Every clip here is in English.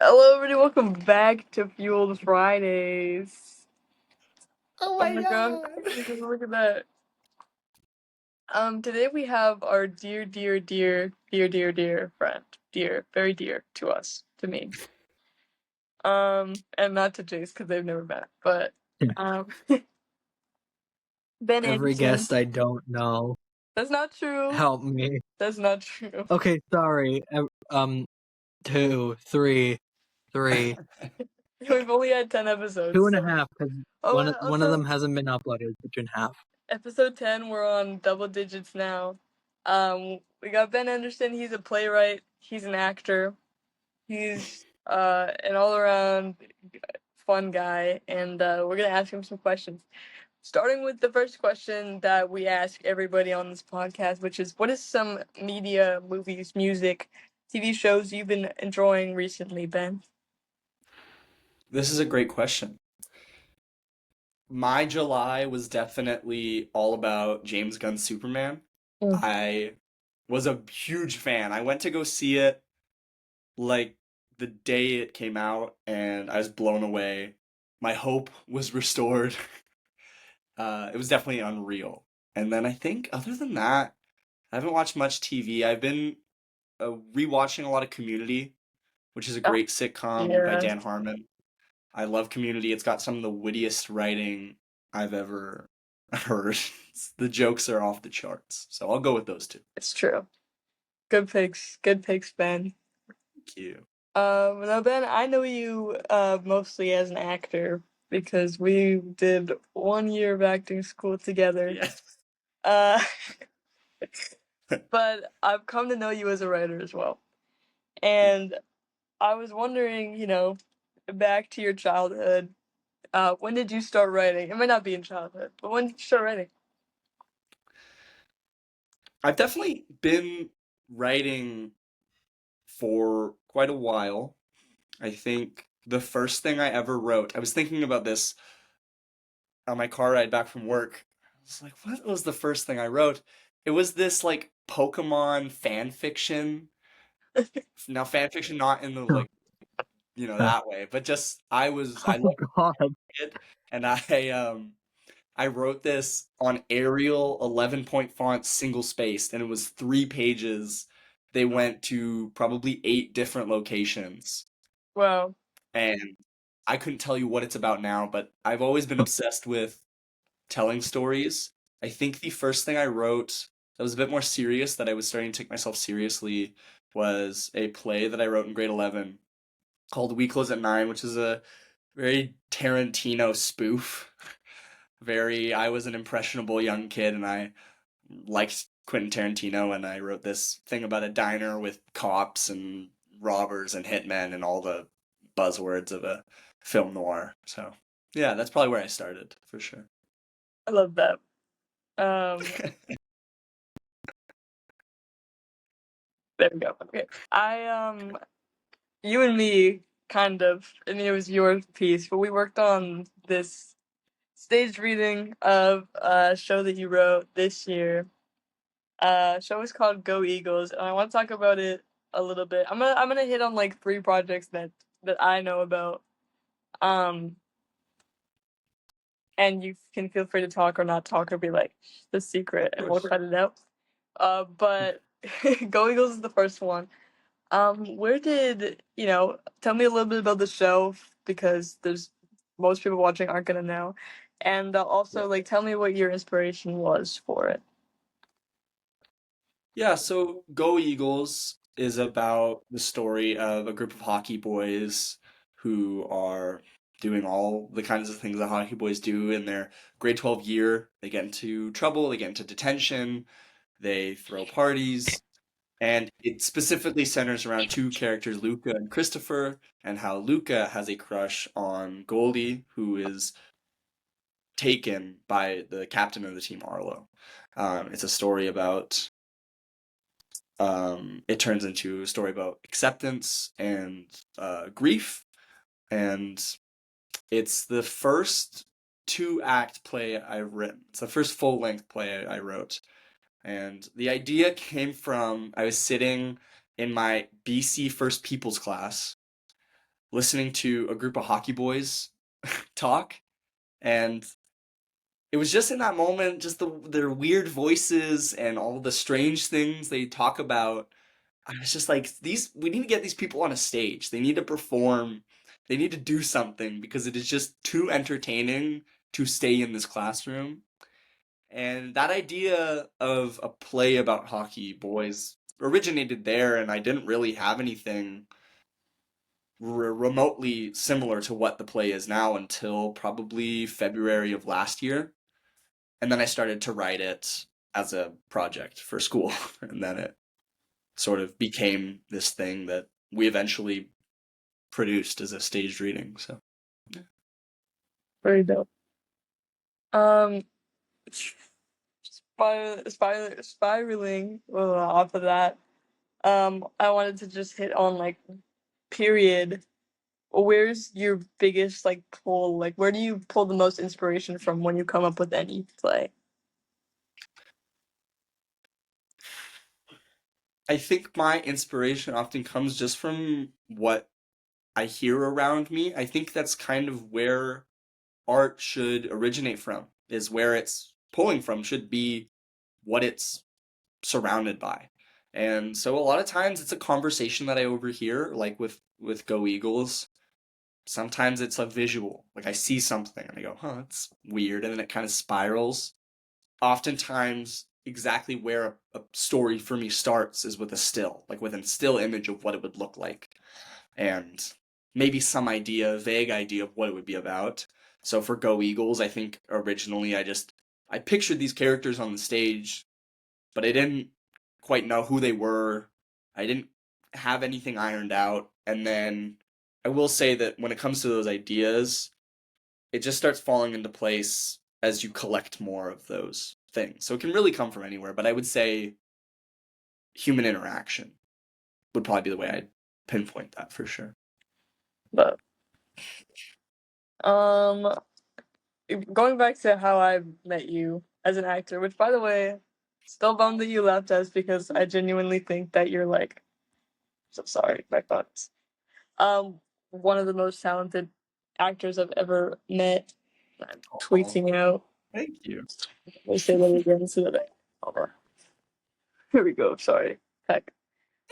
Hello, everybody. Welcome back to Fueled Fridays. Oh my god! Look at that. Today we have our dear friend, very dear to us, to me. And not to Jace because they've never met, but Ben Every Anderson. guest I don't know. That's not true. Help me. That's not true. Okay, sorry. 2, 3. We've only had 10 episodes. 2.5, because one of also, them hasn't been uploaded. 2.5. Episode 10, we're on double digits now. We got Ben Anderson. He's a playwright. He's an actor. He's an all-around fun guy, and we're gonna ask him some questions. Starting with the first question that we ask everybody on this podcast, which is, what is some media, movies, music, TV shows you've been enjoying recently, Ben? This is a great question. My July was definitely all about James Gunn's Superman. I was a huge fan. I went to go see it like the day it came out, and I was blown away. My hope was restored. It was definitely unreal. And then I think, other than that, I haven't watched much TV. I've been rewatching a lot of Community, which is a great sitcom by Dan Harmon. I love Community. It's got some of the wittiest writing I've ever heard. The jokes are off the charts. So I'll go with those two. It's true. Good picks, Ben. Thank you. Now Ben, I know you mostly as an actor because we did 1 year of acting school together. Yes. But I've come to know you as a writer as well. And I was wondering, back to your childhood, when did you start writing? It might not be in childhood, but when did you start writing? I've definitely been writing for quite a while. I think the first thing I ever wrote, I was thinking about this on my car ride back from work. I was like, what was the first thing I wrote? It was this like Pokemon fan fiction. Now fan fiction not in the that way, but just I loved it, and I wrote this on Arial 11-point font single spaced, and it was 3 pages. They went to probably 8 different locations. Wow. And I couldn't tell you what it's about now, but I've always been obsessed with telling stories. I think the first thing I wrote that was a bit more serious, that I was starting to take myself seriously, was a play that I wrote in grade 11 called We Close at 9, which is a very Tarantino spoof. I was an impressionable young kid, and I liked Quentin Tarantino, and I wrote this thing about a diner with cops and robbers and hitmen and all the buzzwords of a film noir. So yeah, that's probably where I started for sure. I love that. There we go. Okay. You and me, kind of, I mean, it was your piece, but we worked on this staged reading of a show that you wrote this year. Show is called Go Eagles, and I want to talk about it a little bit. I'm gonna hit on like 3 projects that I know about. And you can feel free to talk or not talk or be like, the secret, and we'll cut it out. But Go Eagles is the first one. Where did, tell me a little bit about the show, because most people watching aren't gonna know. And also, like, tell me what your inspiration was for it. Yeah, so Go Eagles is about the story of a group of hockey boys who are doing all the kinds of things that hockey boys do in their grade 12 year. They get into trouble, they get into detention, they throw parties, and it specifically centers around 2 characters, Luca and Christopher, and how Luca has a crush on Goldie, who is taken by the captain of the team, Arlo. It's a story about it turns into a story about acceptance and grief, and it's the first 2-act play I've written. It's the first full-length play I wrote, and the idea came from, I was sitting in my BC First Peoples class, listening to a group of hockey boys talk, and it was just in that moment, just their weird voices and all the strange things they talk about. I was just like, we need to get these people on a stage. They need to perform. They need to do something because it is just too entertaining to stay in this classroom. And that idea of a play about hockey boys originated there, and I didn't really have anything remotely similar to what the play is now until probably February of last year. And then I started to write it as a project for school, and then it sort of became this thing that we eventually produced as a staged reading. So, yeah. Very dope. Spiraling off of that. I wanted to just hit on like period. Where's your biggest like pull? Like, where do you pull the most inspiration from when you come up with any play? I think my inspiration often comes just from what I hear around me. I think that's kind of where art should originate from, is where it's pulling from should be what it's surrounded by. And so a lot of times it's a conversation that I overhear, like with Go Eagles. Sometimes it's a visual, like I see something and I go, huh, that's weird, and then it kind of spirals. Oftentimes, exactly where a story for me starts is with a still, like with a still image of what it would look like, and maybe some idea, vague idea of what it would be about. So for Go Eagles, I think originally I pictured these characters on the stage, but I didn't quite know who they were. I didn't have anything ironed out. And then I will say that when it comes to those ideas, it just starts falling into place as you collect more of those things. So it can really come from anywhere, but I would say human interaction would probably be the way I'd pinpoint that for sure. But um, going back to how I met you as an actor, which by the way, still bummed that you left us because I genuinely think that you're like, so sorry, my thoughts. One of the most talented actors I've ever met. I'm tweeting out. Thank you. Let me say that again so that hold on. Here we go. Sorry. Heck.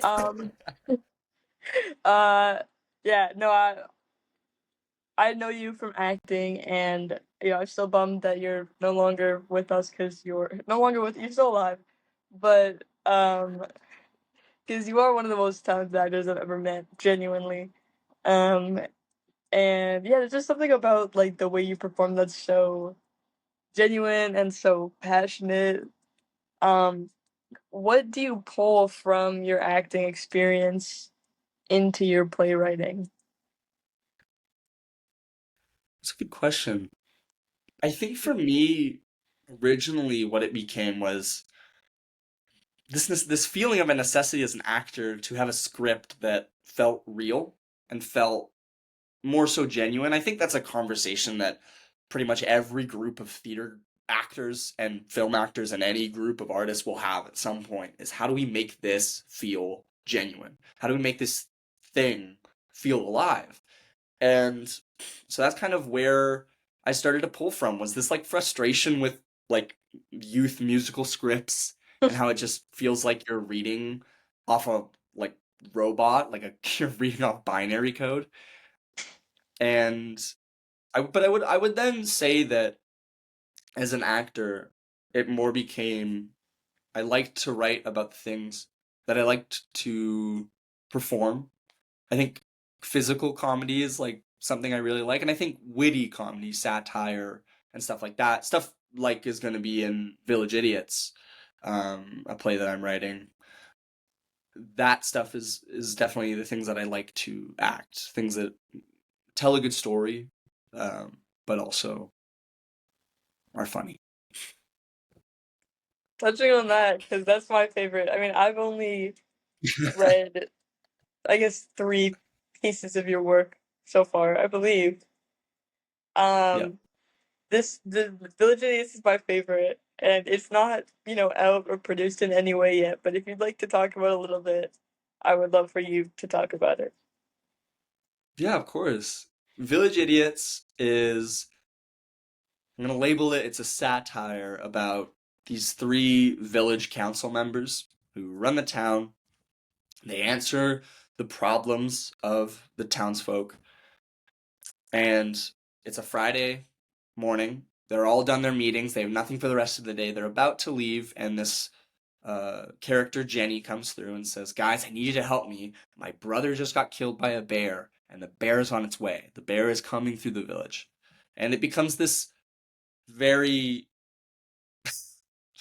Um. Uh. Yeah. No. I know you from acting, and I'm still bummed that you're no longer with us because you're still alive, but because you are one of the most talented actors I've ever met, genuinely. Um. And yeah, there's just something about like the way you perform that's so genuine and so passionate. Um, what do you pull from your acting experience into your playwriting? That's a good question. I think for me, originally what it became was this feeling of a necessity as an actor to have a script that felt real and felt more so genuine. I think that's a conversation that pretty much every group of theater actors and film actors and any group of artists will have at some point, is how do we make this feel genuine? How do we make this thing feel alive? And so that's kind of where I started to pull from, was this like frustration with like youth musical scripts and how it just feels like you're reading off a like robot, like you're reading off binary code. And I would then say that as an actor, it more became, I liked to write about the things that I liked to perform. I think physical comedy is like something I really like, and I think witty comedy, satire, and stuff like that, stuff like is going to be in Village Idiots, a play that I'm writing. That stuff is definitely the things that I like to act, things that tell a good story, but also are funny. Touching on that, because that's my favorite. I mean, I've only read, I guess, three pieces of your work so far, I believe. Yeah. Um, the Village Idiots is my favorite, and it's not, out or produced in any way yet. But if you'd like to talk about it a little bit, I would love for you to talk about it. Yeah, of course. Village Idiots is, I'm gonna label it, it's a satire about these three village council members who run the town. They answer the problems of the townsfolk, and it's a Friday morning. They're all done their meetings. They have nothing for the rest of the day. They're about to leave, and this character Jenny comes through and says, "Guys, I need you to help me. My brother just got killed by a bear, and the bear is on its way. The bear is coming through the village." And it becomes this very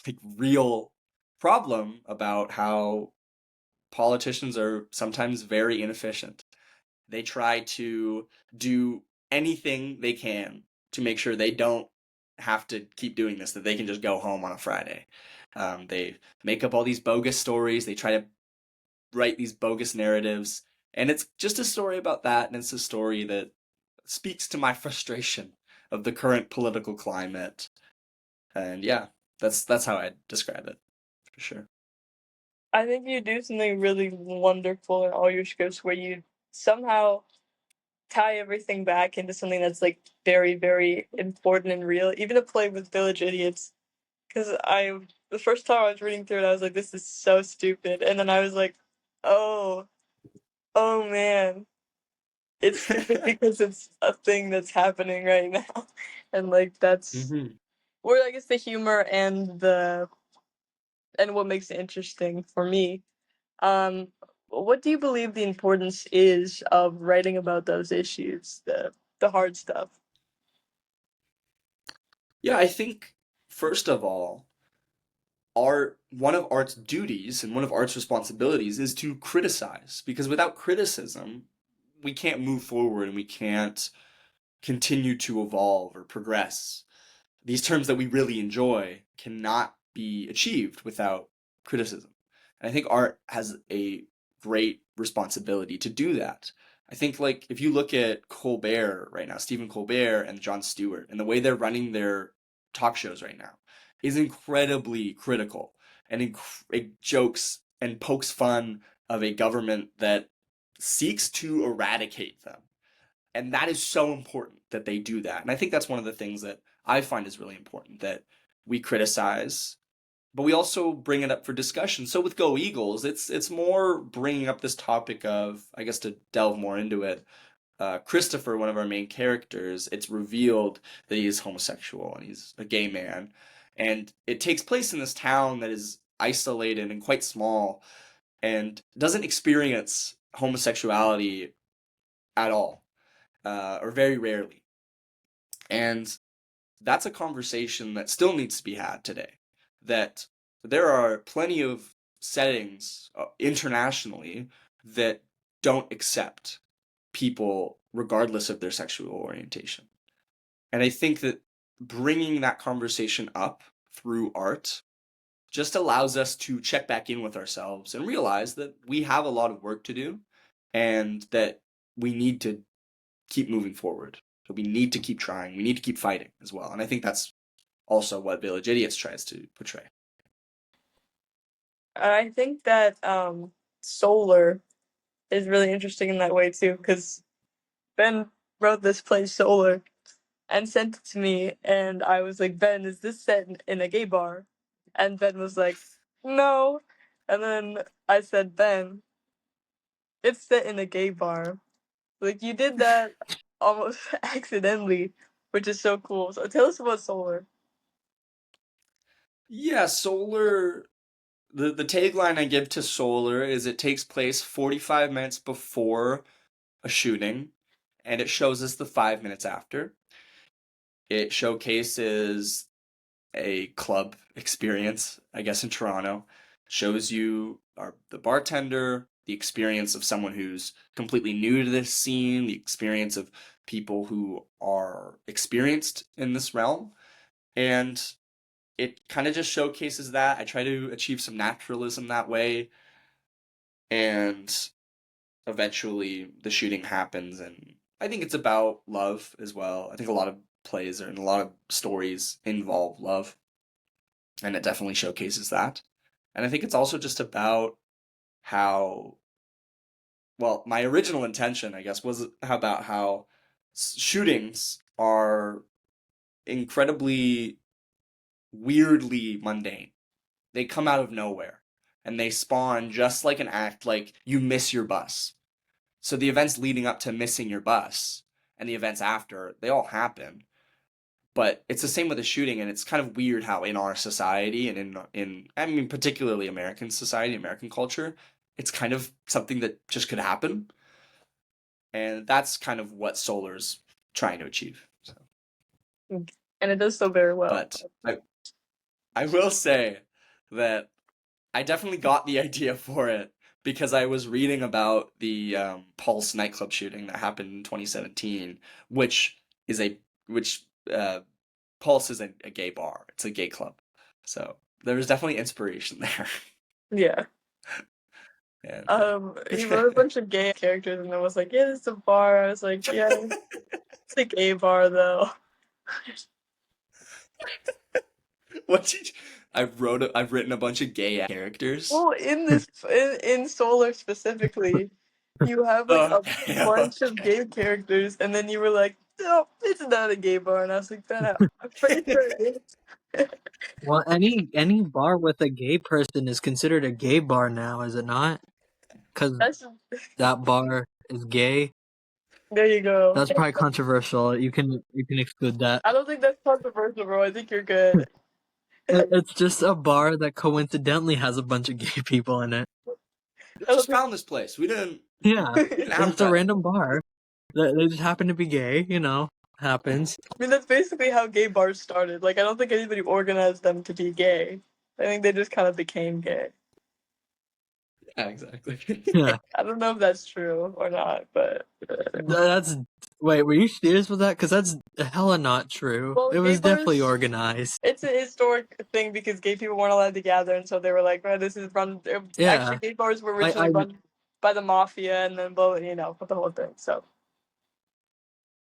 like real problem about how politicians are sometimes very inefficient. They try to do anything they can to make sure they don't have to keep doing this, that they can just go home on a Friday. They make up all these bogus stories. They try to write these bogus narratives. And it's just a story about that. And it's a story that speaks to my frustration of the current political climate. And yeah, that's how I describe it for sure. I think you do something really wonderful in all your scripts where you somehow tie everything back into something that's like very, very important and real. Even a play with Village Idiots, because the first time I was reading through it, I was like, this is so stupid, and then I was like, oh, oh man, it's stupid because it's a thing that's happening right now, and like that's Hmm. where I guess the humor and what makes it interesting for me. Um, what do you believe the importance is of writing about those issues, the hard stuff? Yeah, I think first of all, one of art's duties and one of art's responsibilities is to criticize, because without criticism, we can't move forward and we can't continue to evolve or progress. These terms that we really enjoy cannot be achieved without criticism. And I think art has a great responsibility to do that. I think like if you look at Colbert right now, Stephen Colbert and Jon Stewart, and the way they're running their talk shows right now is incredibly critical, and it jokes and pokes fun of a government that seeks to eradicate them. And that is so important that they do that. And I think that's one of the things that I find is really important, that we criticize, but we also bring it up for discussion. So with Go Eagles, it's more bringing up this topic of, I guess to delve more into it, Christopher, one of our main characters, it's revealed that he is homosexual and he's a gay man. And it takes place in this town that is isolated and quite small and doesn't experience homosexuality at all, or very rarely. And that's a conversation that still needs to be had today. That there are plenty of settings internationally that don't accept people regardless of their sexual orientation. And I think that bringing that conversation up through art just allows us to check back in with ourselves and realize that we have a lot of work to do and that we need to keep moving forward. So we need to keep trying. We need to keep fighting as well. And I think that's also what Village Idiots tries to portray. I think that Solar is really interesting in that way too, because Ben wrote this play Solar and sent it to me, and I was like, Ben, is this set in a gay bar? And Ben was like, no. And then I said, Ben, it's set in a gay bar. Like, you did that almost accidentally, which is so cool. So tell us about Solar. Yeah, Solar, the tagline I give to Solar is it takes place 45 minutes before a shooting and it shows us the 5 minutes after. It showcases a club experience, I guess, in Toronto. Shows you the bartender, the experience of someone who's completely new to this scene, the experience of people who are experienced in this realm. And it kind of just showcases that. I try to achieve some naturalism that way. And eventually the shooting happens. And I think it's about love as well. I think a lot of plays and a lot of stories involve love, and it definitely showcases that. And I think it's also just about how well, my original intention, I guess, was about how shootings are incredibly weirdly mundane. They come out of nowhere and they spawn just like an act, like you miss your bus. So the events leading up to missing your bus and the events after, they all happen. But it's the same with a shooting, and it's kind of weird how in our society and in I mean particularly American society, American culture, it's kind of something that just could happen. And that's kind of what Solar's trying to achieve. So. And it does so very well. But I will say that I definitely got the idea for it because I was reading about the Pulse nightclub shooting that happened in 2017, which is which Pulse is a gay bar. It's a gay club. So there was definitely inspiration there. Yeah. And, he wrote a bunch of gay characters, and I was like, yeah, it's a bar. I was like, yeah, it's a gay bar though. I've written a bunch of gay characters. Well, in Solar specifically, you have like a bunch of gay characters, and then you were like, no, it's not a gay bar, and I was like, I'm pretty sure it is. Well, any bar with a gay person is considered a gay bar now, is it not? Because that bar is gay. There you go. That's probably controversial. You can exclude that. I don't think that's controversial, bro. I think you're good. It's just a bar that coincidentally has a bunch of gay people in it. We just found this place. We didn't. Yeah, it's a random bar. They just happen to be gay. Happens. I mean, that's basically how gay bars started. Like, I don't think anybody organized them to be gay. I think they just kind of became gay. Yeah, exactly. Yeah. I don't know if that's true or not, but wait, were you serious with that? Because that's hella not true. Well, it was definitely organized. It's a historic thing because gay people weren't allowed to gather, and so they were like, this is run. Yeah. Actually, gay bars were originally run by the mafia, and then, with the whole thing, so.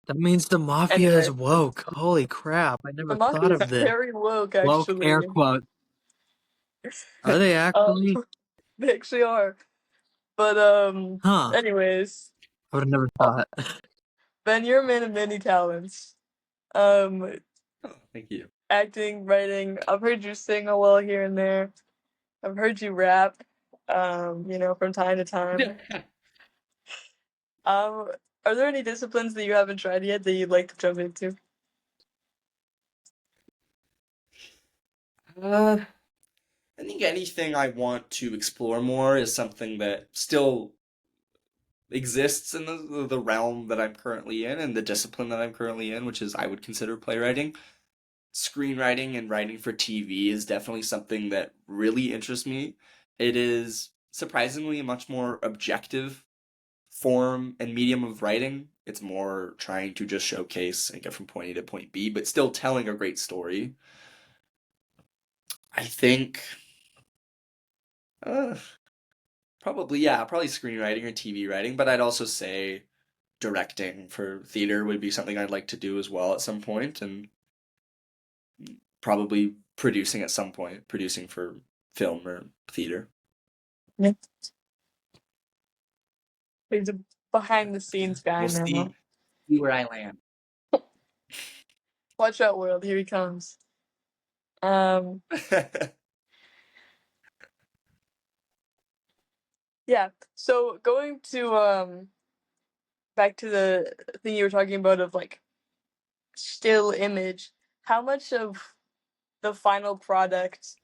That means the mafia is woke. Holy crap, I never thought of this. Very woke, actually. Woke, air quote. Are they actually? They actually are. But, anyways. I would have never thought. Ben, you're a man of many talents. Thank you. Acting, writing. I've heard you sing a little here and there. I've heard you rap, from time to time. Are there any disciplines that you haven't tried yet that you'd like to jump into? I think anything I want to explore more is something that still exists in the realm that I'm currently in and the discipline that I'm currently in, which is I would consider playwriting. Screenwriting and writing for TV is definitely something that really interests me. It is surprisingly a much more objective form and medium of writing. It's more trying to just showcase and get from point A to point B, but still telling a great story. I think probably screenwriting or TV writing, but I'd also say directing for theater would be something I'd like to do as well at some point, and probably producing at some point, producing for film or theater. Yeah. He's a behind-the-scenes guy now. We'll see where I land. Watch out, world. Here he comes. Yeah. So going to back to the thing you were talking about of like still image, how much of the final product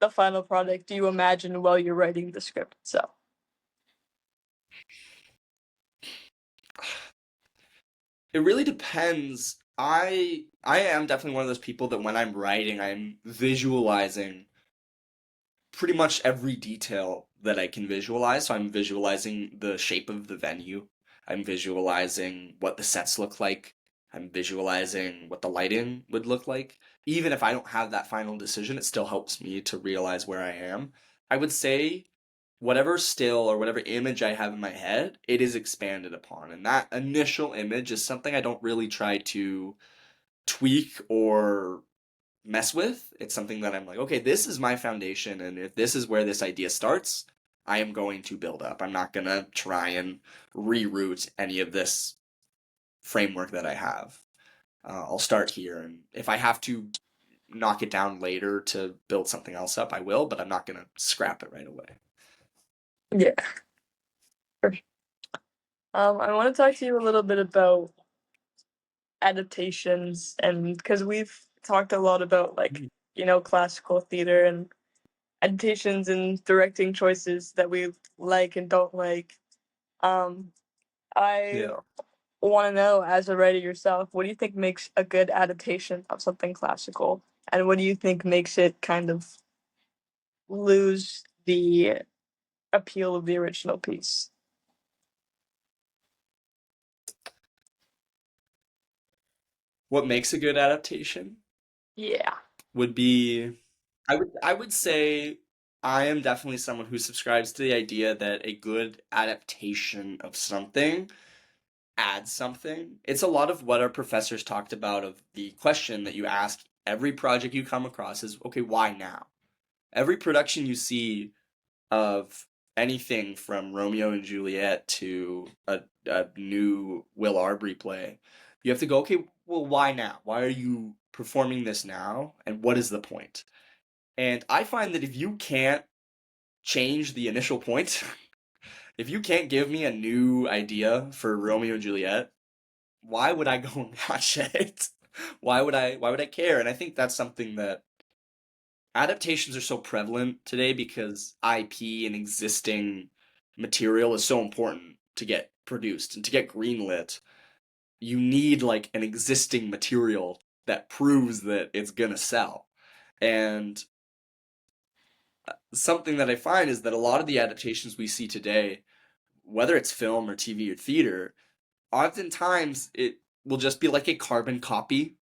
do you imagine while you're writing the script itself? It really depends. I am definitely one of those people that when I'm writing, I'm visualizing pretty much every detail that I can visualize. So I'm visualizing the shape of the venue. I'm visualizing what the sets look like. I'm visualizing what the lighting would look like. Even if I don't have that final decision, it still helps me to realize where I am. I would say whatever still or whatever image I have in my head, it is expanded upon. And that initial image is something I don't really try to tweak or mess with. It's something that I'm like, okay, this is my foundation, and if this is where this idea starts, I am going to build up. I'm not going to try and reroute any of this framework that I have. I'll start here, and if I have to knock it down later to build something else up, I will, but I'm not going to scrap it right away. Yeah. I want to talk to you a little bit about adaptations, and because we've talked a lot about like classical theater and adaptations and directing choices that we like and don't like. I Yeah. want to know, as a writer yourself, what do you think makes a good adaptation of something classical, and what do you think makes it kind of lose the appeal of the original piece? What makes a good adaptation Yeah. would be I would say I am definitely someone who subscribes to the idea that a good adaptation of something adds something. It's a lot of what our professors talked about of the question that you ask every project you come across is, okay, why now? Every production you see of anything from Romeo and Juliet to a new Will Arbery play, you have to go, okay, well, why now? Why are you performing this now? And what is the point? And I find that if you can't change the initial point, if you can't give me a new idea for Romeo and Juliet, why would I go and watch it? Why would I care? And I think that's something that adaptations are so prevalent today because IP and existing material is so important to get produced and to get greenlit. You need like an existing material that proves that it's gonna sell. And something that I find is that a lot of the adaptations we see today, whether it's film or TV or theater, oftentimes it will just be like a carbon copy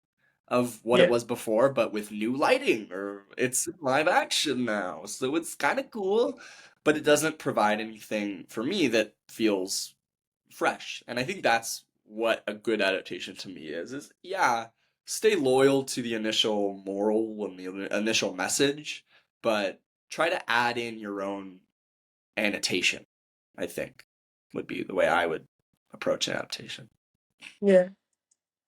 of what it Yeah. was before, but with new lighting, or it's live action now. So it's kind of cool, but it doesn't provide anything for me that feels fresh. And I think that's what a good adaptation to me is yeah, stay loyal to the initial moral and the initial message, but try to add in your own annotation, I think, would be the way I would approach an adaptation. Yeah.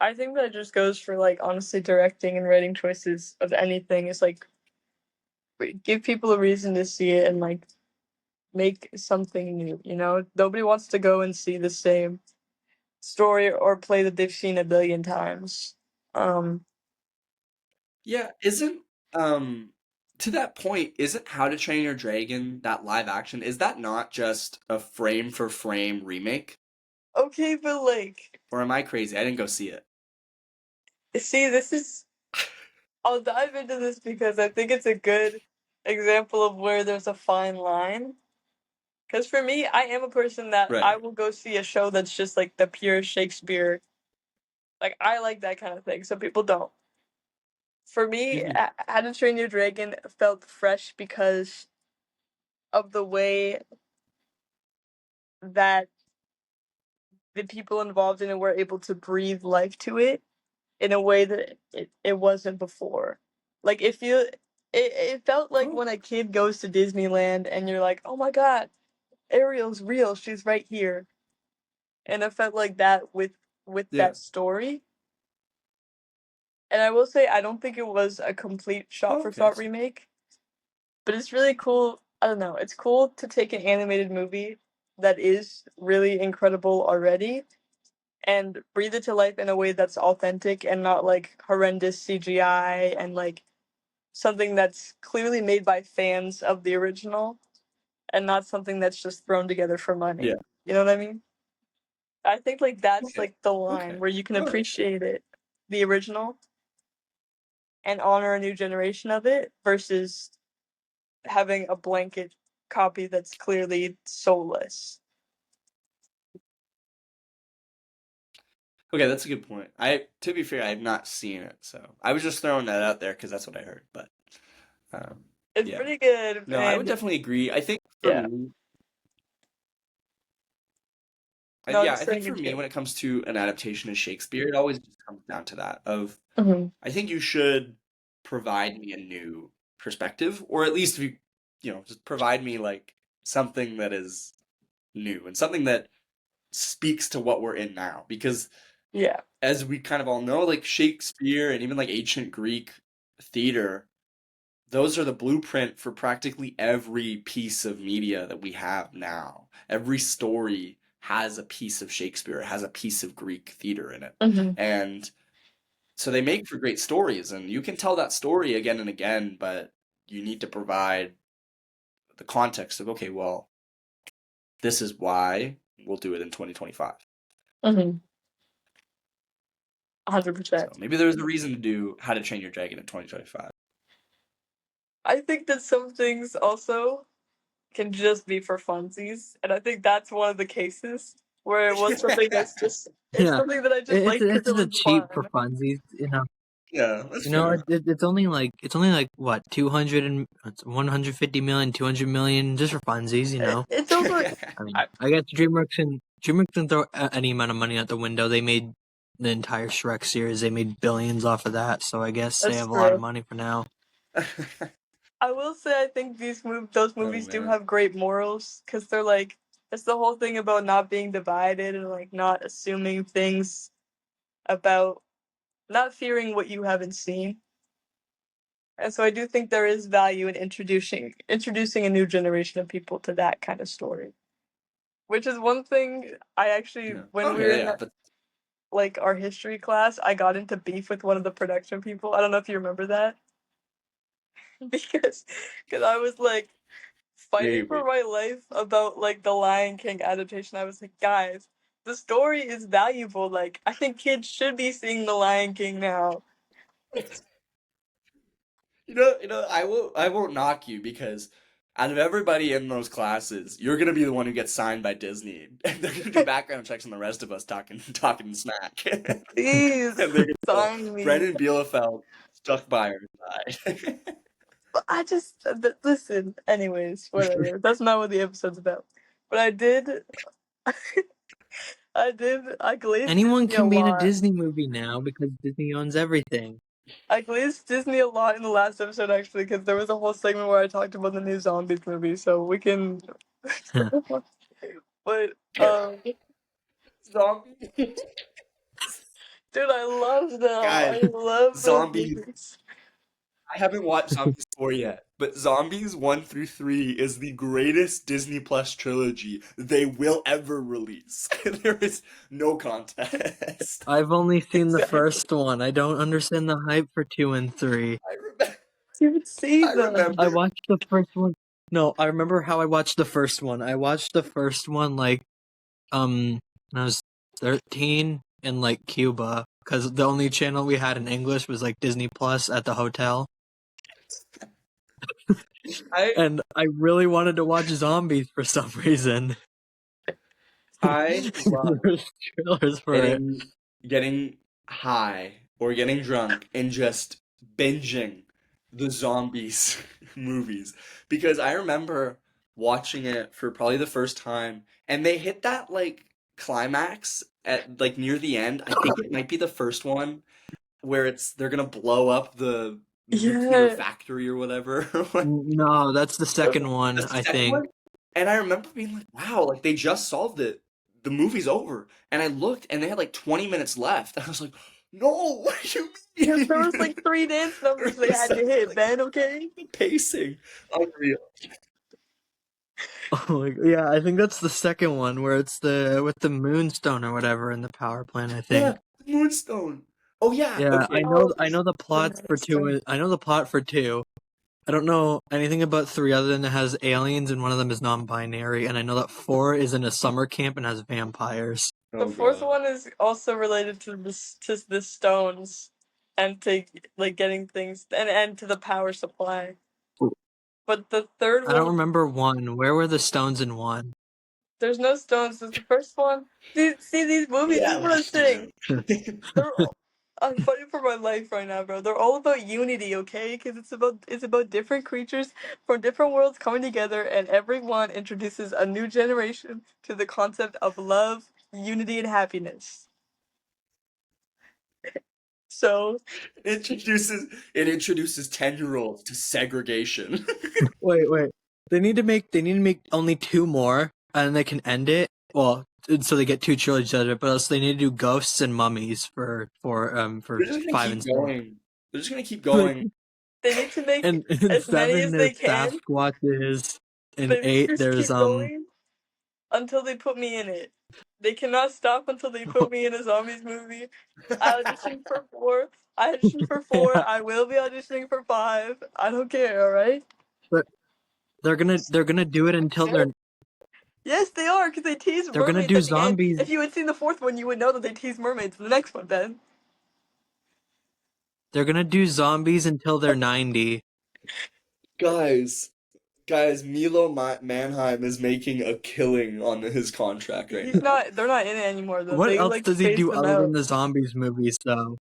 I think that just goes for like honestly directing and writing choices of anything is like give people a reason to see it and like make something new, you know? Nobody wants to go and see the same story or play that they've seen a billion times. Um Yeah, isn't to that point, isn't How to Train Your Dragon that live action? Is that not just a frame for frame remake? okay, but like Or am I crazy? I didn't go see it. see this is I'll dive into this because I think it's a good example of where there's a fine line. Because for me, I am a person that I Right. will go see a show that's just like the pure Shakespeare. Like I like that kind of thing. Some people don't. For me, Mhm. How to Train Your Dragon felt fresh because of the way that the people involved in it were able to breathe life to it in a way that it wasn't before. Like it felt like Oh, when a kid goes to Disneyland and you're like, oh my god, Ariel's real, she's right here. And it felt like that with yeah. that story. And I will say I don't think it was a complete shot Oh, for okay. shot remake, but it's really cool. I don't know. It's cool to take an animated movie that is really incredible already and breathe it to life in a way that's authentic and not like horrendous CGI and like something that's clearly made by fans of the original and not something that's just thrown together for Yeah. money. You know what I mean? I think like that's Okay. like the line Okay. where you can All right. appreciate it, the original, and honor a new generation of it versus having a blanket copy that's clearly soulless. Okay, that's a good point. To be fair, I have not seen it, so I was just throwing that out there because that's what I heard. But um, It's yeah, pretty good, no, I would and definitely agree. I think for yeah. me, No, yeah, just I think saying for it's me, good. when it comes to an adaptation of Shakespeare, it always just comes down to that of Mhm. I think you should provide me a new perspective, or at least if just provide me like something that is new and something that speaks to what we're in now. Because Yeah. as we kind of all know, like Shakespeare and even like ancient Greek theater, those are the blueprint for practically every piece of media that we have now. Every story has a piece of Shakespeare, it has a piece of Greek theater in it. And so they make for great stories, and you can tell that story again and again, but you need to provide the context of, okay, well, this is why we'll do it in 2025. 100%. So maybe there's a reason to do How to Train Your Dragon in 2025. I think that some things also can just be for funsies, and I think that's one of the cases where it was something that's just it's Yeah, something that I just liked because it's it was the cheap for fun. funsies, you know. Yeah, that's You know, fair. it's only like what 200 and 150 million, 200 million just for funsies, you know. It's also I mean, I guess DreamWorks can throw any amount of money out the window. They made the entire Shrek series. They made billions off of that, so I guess they that's have a lot of true. money for now. I will say I think those movies do man. have great morals because they're like it's the whole thing about not being divided and like not assuming things about not fearing what you haven't seen. And so I do think there is value in introducing a new generation of people to that kind of story. Which is one thing I actually Yeah. when Oh we were yeah, in yeah, but like our history class, I got into beef with one of the production people. I don't know if you remember that. because I was like fighting for maybe. my life about like the Lion King adaptation. I was like, guys, the story is valuable. Like, I think kids should be seeing the Lion King now. I won't knock you because out of everybody in those classes, you're gonna be the one who gets signed by Disney, and they're gonna do background checks on the rest of us talking smack, and Please they're gonna go, sign me. Brennan Bielefeld stuck by our side. But I just listen. Anyways, whatever. That's not what the episode's about. But I did. I glazed Anyone Disney a can be in a lot. Disney movie now because Disney owns everything. I glazed Disney a lot in the last episode actually because there was a whole segment where I talked about the new zombies movie, so we can. But Zombie dude, I love them. guys, I love those zombies. movies. I haven't watched Zombies 4 yet, but Zombies 1 through 3 is the greatest Disney Plus trilogy they will ever release. There is no contest. I've only seen the Exactly. first one. I don't understand the hype for 2 and 3. I remember. You would see I them. I remember. watched the first one. No, I remember how I watched the first one. I watched the first one like when I was 13 in like Cuba because the only channel we had in English was like Disney Plus at the hotel. And I really wanted to watch zombies for some reason. I love There was trailers for it. getting high or getting drunk and just binging the zombies movies because I remember watching it for probably the first time and they hit that like climax at like near the end. I think it might be the first one where they're gonna blow up the nuclear Yeah. factory or whatever. No, that's the second one, That's the I second think. one. And I remember being like, wow, like they just solved it. The movie's over. And I looked and they had like 20 minutes left. And I was like, no, what do you Yeah, mean? there was like 3 dance numbers they had to hit, Like man, okay? the pacing. Unreal. Oh my, yeah, I think that's the second one where it's the with the moonstone or whatever in the power plant, I Yeah, think. Moonstone. Oh yeah, Yeah, okay. Oh, I know the the plots for monster. 2. I know the plot for 2. I don't know anything about 3 other than it has aliens and one of them is non-binary, and I know that 4 is in a summer camp and has vampires. The Oh fourth god. one is also related to the stones and to like getting things and to the power supply. But the third I don't one, remember 1. Where were the stones in 1? there's no stones. There's the first one. See these movies. This Yeah, is what I'm saying. man. They're all, I'm fighting for my life right now, bro. They're all about unity, okay? Because it's about different creatures from different worlds coming together, and everyone introduces a new generation to the concept of love, unity, and happiness. So It introduces 10-year-olds to segregation. Wait, wait. They need to make only 2 more, and then they can end it. Well, so they get 2 trilogies out of it. But else they need to do Ghosts and Mummies for They're just gonna 5 keep and 6. going. They're just gonna keep going. They need to make And as many 7 as there's they can. Sasquatches. In They need 8 to just there's keep going until they put me in it. They cannot stop until they put me in a zombies movie. I auditioned for 4. I auditioned for 4. I will be auditioning for 5. I don't care, alright? But they're gonna do it until Yes, they are, because they tease they're gonna mermaids do at the end. zombies. If you had seen the 4th one, you would know that they tease mermaids in the next one, Ben. They're gonna do zombies until they're 90. Guys, Milo Manheim is making a killing on his contract right He's now. not. They're not in it anymore, though. What They else like does he phased do them other out. than the zombies movies, though?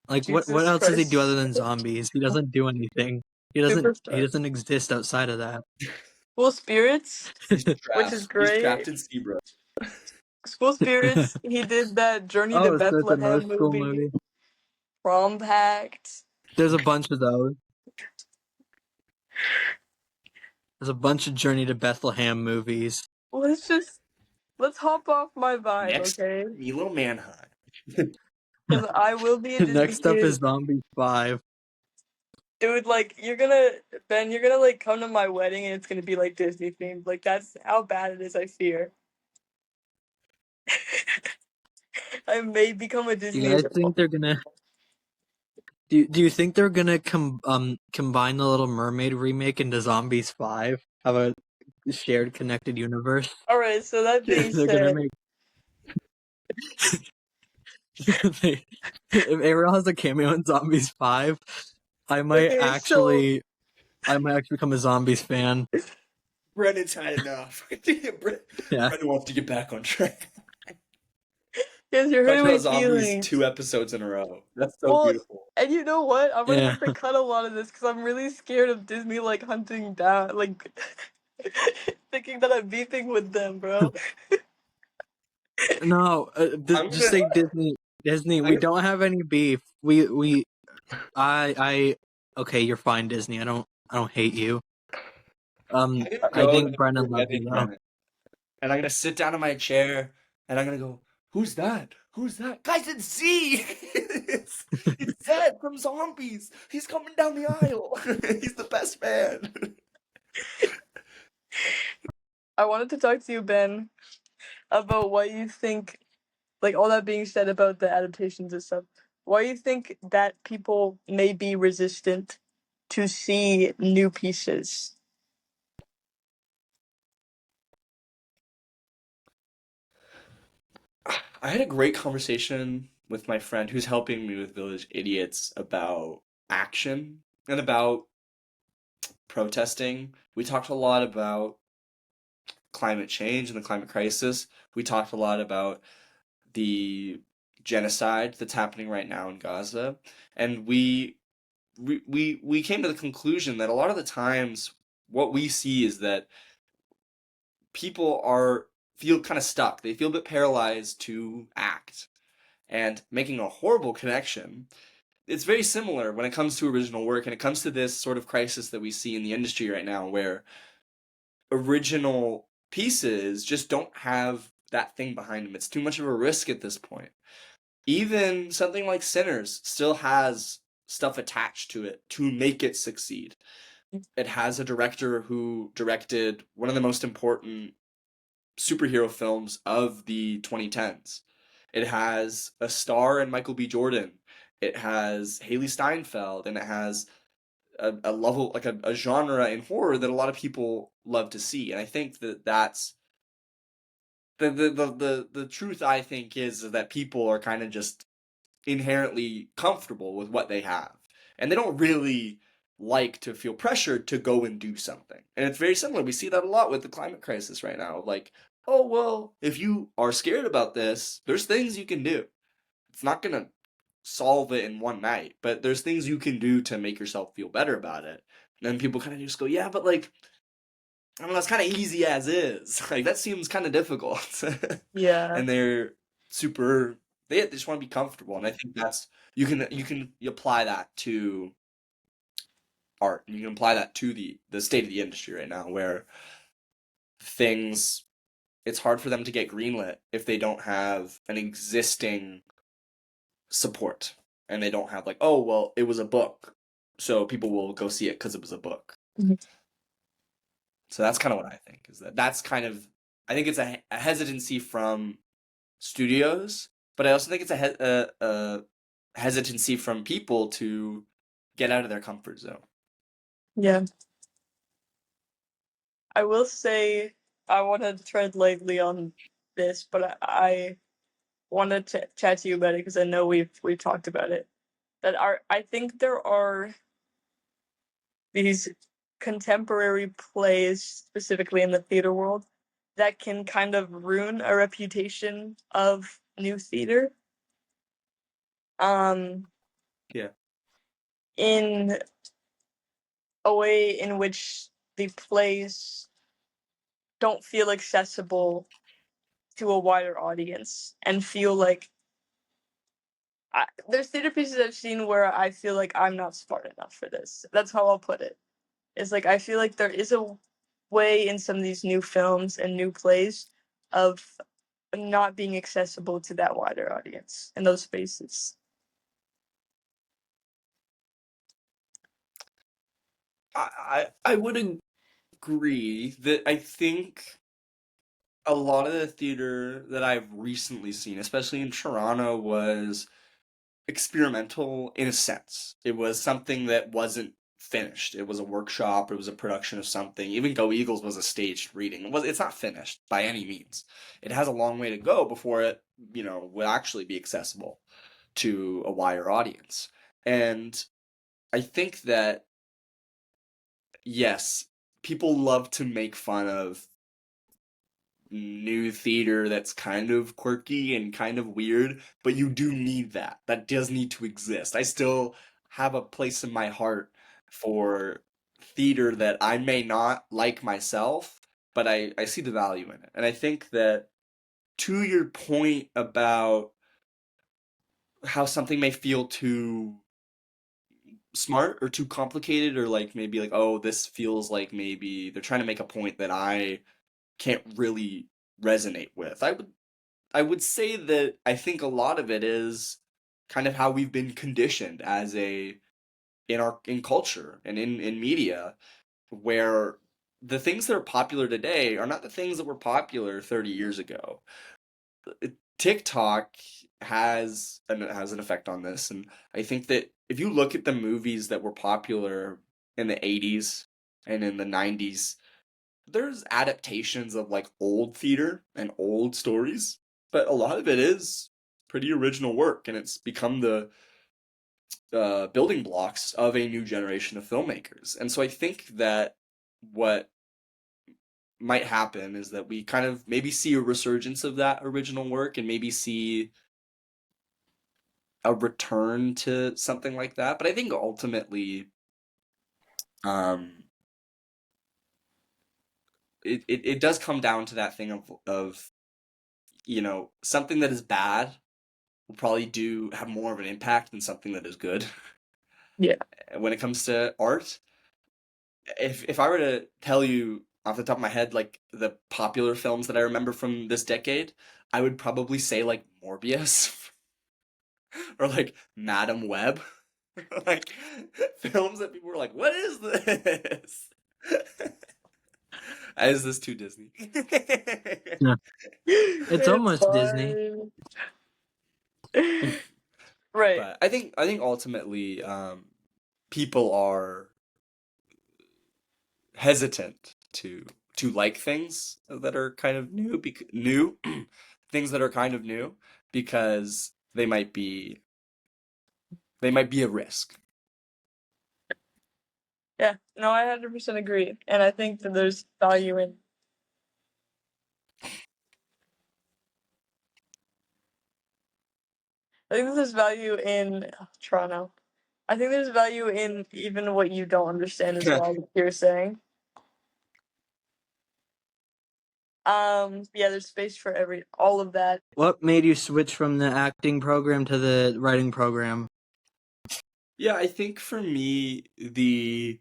Like, what Jesus else does he do Christ. other than zombies? He doesn't do anything. He Superstar. doesn't exist outside of that. School Spirits, which is He's great. trapped in Sebra. School Spirits. He did that Journey to Oh, so it's another Bethlehem school movie. movie. Prom Pact. There's a bunch of those. There's a bunch of Journey to Bethlehem movies. Let's hop off my vibe, Next, okay? Milo Manheim. Because I will be a Disney Next up kid. is Zombies 5. Dude, like, you're gonna like come to my wedding and it's gonna be like Disney themed. Like, that's how bad it is, I fear. I may become a Do Disney. you guys think they're gonna? Do you think they're gonna combine the Little Mermaid remake into Zombies 5? Have a shared connected universe? Alright, so that being They're gonna said, make. If Ariel has a cameo in Zombies 5, I might okay, actually become a Zombies fan. Brennan's had enough. Yeah. Brennan wants to get back on track. because you're Talked hurting my about zombies feelings. 2 episodes in a row. That's so Well, beautiful. and you know what? I'm gonna Yeah. have to cut a lot of this because I'm really scared of Disney like hunting down, like thinking that I'm beefing with them, bro. No, I'm just gonna- say Disney. We don't have any beef. Okay, you're fine, Disney. I don't hate you. I think Brennan loves you though. And I'm gonna sit down in my chair and I'm gonna go, who's that? Who's that? Guys, it's Z! it's Zed from Zombies! He's coming down the aisle! He's the best man! I wanted to talk to you, Ben, about what you think, like all that being said about the adaptations and stuff. Why you think that people may be resistant to see new pieces? I had a great conversation with my friend who's helping me with Village Idiots about action and about protesting. We talked a lot about climate change and the climate crisis. We talked a lot about the genocide that's happening right now in Gaza, and we came to the conclusion that a lot of the times what we see is that people feel kind of stuck. They feel a bit paralyzed to act. And making a horrible connection, it's very similar when it comes to original work and it comes to this sort of crisis that we see in the industry right now where original pieces just don't have that thing behind them. It's too much of a risk at this point. Even something like Sinners still has stuff attached to it to make it succeed. It has a director who directed one of the most important superhero films of the 2010s. It has a star in Michael B. Jordan. It has Haley Steinfeld, and it has a level, like a genre in horror that a lot of people love to see. And I think that's the truth. I think is that people are kind of just inherently comfortable with what they have, and they don't really like to feel pressured to go and do something. And it's very similar. We see that a lot with the climate crisis right now. Like, oh, well, if you are scared about this, there's things you can do. It's not going to solve it in one night, but there's things you can do to make yourself feel better about it. And then people kind of just go, yeah, but like, I don't know, it's kind of easy as is. Like, that seems kind of difficult. Yeah. And they're super, they just want to be comfortable. And I think that's, you apply that to art. And you can apply that to the state of the industry right now, where it's hard for them to get greenlit if they don't have an existing support. And they don't have like, oh, well, it was a book, so people will go see it because it was a book. Mhm. So that's kind of what I think, is that's kind of, I think it's a hesitancy from studios, but I also think it's a hesitancy from people to get out of their comfort zone. Yeah. I will say I want to tread lightly on this, but I wanted to chat to you about it because I know we've talked about it. I think there are these contemporary plays, specifically in the theater world, that can kind of ruin a reputation of new theater. Yeah. In a way in which the plays don't feel accessible to a wider audience and feel like there's theater pieces I've seen where I feel like I'm not smart enough for this. That's how I'll put it. It's like I feel like there is a way in some of these new films and new plays of not being accessible to that wider audience in those spaces. I would agree that I think a lot of the theater that I've recently seen, especially in Toronto, was experimental in a sense. It was something that wasn't finished. It was a workshop, it was a production of something. Even Go Eagles was a staged reading. It's not finished by any means. It has a long way to go before it, will actually be accessible to a wider audience. And I think that, yes, people love to make fun of new theater that's kind of quirky and kind of weird, but you do need that. That does need to exist. I still have a place in my heart for theater that I may not like myself, but I see the value in it. And I think that, to your point about how something may feel too smart or too complicated, or like maybe like, oh, this feels like maybe they're trying to make a point that I can't really resonate with. I would say that I think a lot of it is kind of how we've been conditioned in culture and in media, where the things that are popular today are not the things that were popular 30 years ago. TikTok has an effect on this, and I think that if you look at the movies that were popular in the 80s and in the 90s, there's adaptations of like old theater and old stories, but a lot of it is pretty original work, and it's become the building blocks of a new generation of filmmakers. And so I think that what might happen is that we kind of maybe see a resurgence of that original work, and maybe see a return to something like that. But I think ultimately, it does come down to that thing of something that is bad will probably have more of an impact than something that is good. Yeah. When it comes to art, if I were to tell you off the top of my head, like, the popular films that I remember from this decade, I would probably say like Morbius or like Madam Web. Like, films that people were like, what is this? Is this too Disney? Yeah. It's almost Disney. Right. But I think ultimately, people are hesitant to like things that are kind of new, things that are kind of new, because they might be a risk. Yeah. No, I 100% agree. And I think that there's value in I think there's value in Toronto. I think there's value in even what you don't understand as well, like you're saying. Yeah, there's space for all of that. What made you switch from the acting program to the writing program? Yeah, I think for me, the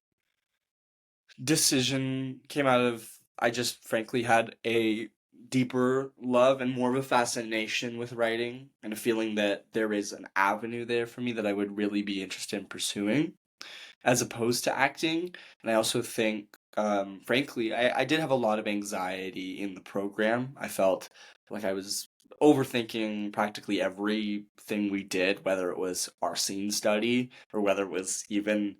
decision came out of, I just frankly had a deeper love and more of a fascination with writing, and a feeling that there is an avenue there for me that I would really be interested in pursuing, as opposed to acting. And I also think, frankly, I did have a lot of anxiety in the program. I felt like I was overthinking practically everything we did, whether it was our scene study or whether it was even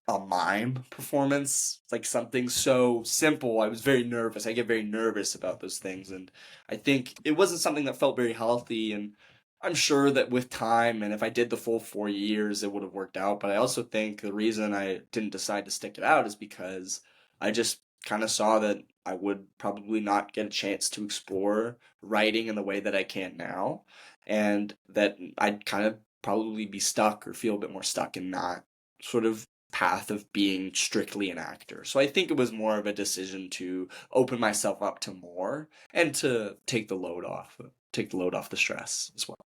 a mime performance, like something so simple. I was very nervous. I get very nervous about those things. And I think it wasn't something that felt very healthy. And I'm sure that with time and if I did the full 4 years, it would have worked out. But I also think the reason I didn't decide to stick it out is because I just kind of saw that I would probably not get a chance to explore writing in the way that I can now. And that I'd kind of probably be stuck or feel a bit more stuck in that sort of path of being strictly an actor. So I think it was more of a decision to open myself up to more and to take the load off the stress as well.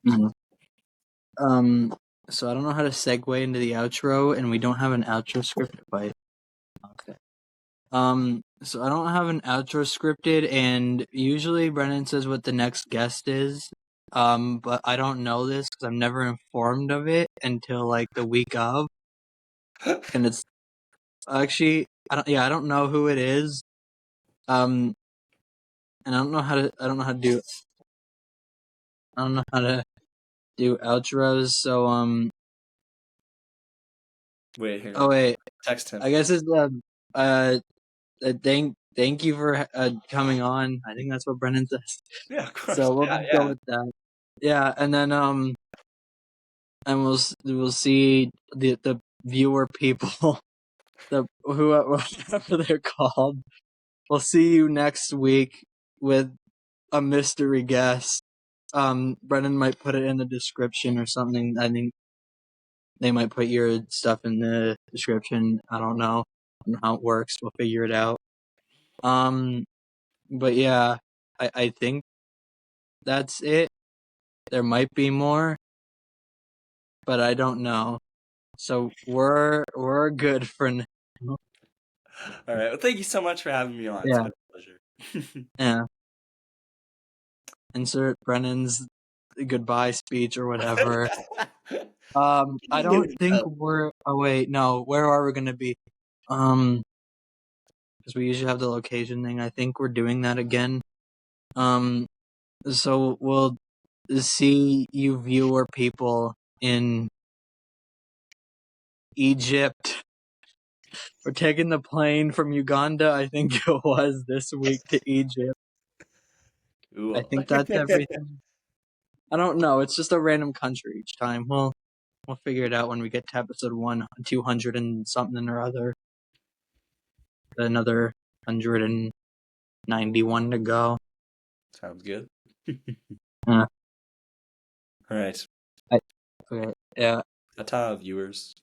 Mhm. So I don't know how to segue into the outro, and we don't have an outro script. Okay. So I don't have an outro scripted, and usually Brennan says what the next guest is. But I don't know this because I'm never informed of it until like the week of, and it's actually I don't know who it is. And I don't know how to do outros. So Wait, hang oh on. wait, Text him. I guess it's thank you for coming on. I think that's what Brennan says. Yeah, of course. So we'll Yeah, just go yeah. with that. Yeah, and then and we'll see the viewer people, whoever they're called. We'll see you next week with a mystery guest. Brennan might put it in the description or something. I think they might put your stuff in the description. I don't know how it works. We'll figure it out. But yeah, I think that's it. There might be more, but I don't know. So we're good for now. All right. Well, thank you so much for having me on. It's Yeah, been a pleasure. yeah. Insert Brennan's goodbye speech or whatever. I don't think we're. Oh wait, no. Where are we gonna be? Because we usually have the location thing. I think we're doing that again. So we'll see you viewer people in Egypt. We're taking the plane from Uganda, I think it was, this week to Egypt. Cool. I think that's everything. I don't know. It's just a random country each time. We'll figure it out when we get to episode 200 and something or other. Another 191 to go. Sounds good. Uh, All right. okay. Yeah. Ta-ta, viewers.